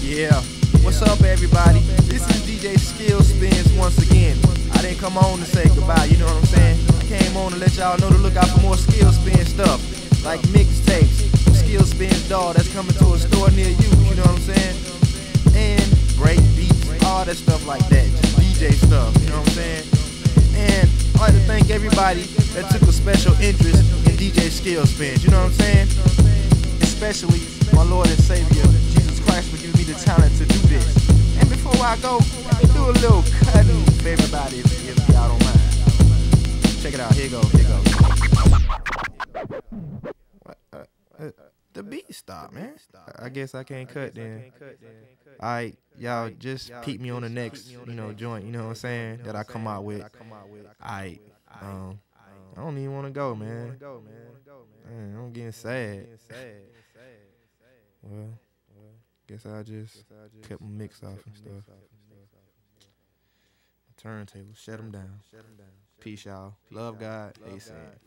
Yeah, what's up everybody? This is DJ Skill Spins once again. I didn't come on to say goodbye, you know what I'm saying? I came on to let y'all know to look out for more Skill Spin stuff, like mixtapes, Skill Spins doll that's coming to a store near you know what I'm saying? And break beats, all that stuff like that, just DJ stuff, you know what I'm saying? And I'd like to thank everybody that took a special interest in DJ Skill Spins, you know what I'm saying? Especially my Lord and Savior, Jesus Christ, for giving me the talent to do this. And before I go, let me do a little cutting for everybody if y'all don't mind. Check it out, here goes, here goes. The beat stopped, man. I guess I can't cut then. Alright, y'all just peep me on the next, joint, you know what I'm saying, that I come out with. Alright, I don't even want to go, man. Man, I'm getting sad. Well, guess I just cut my mix off and stuff. Turntable, shut them down. Peace, y'all. Love God. ASAP.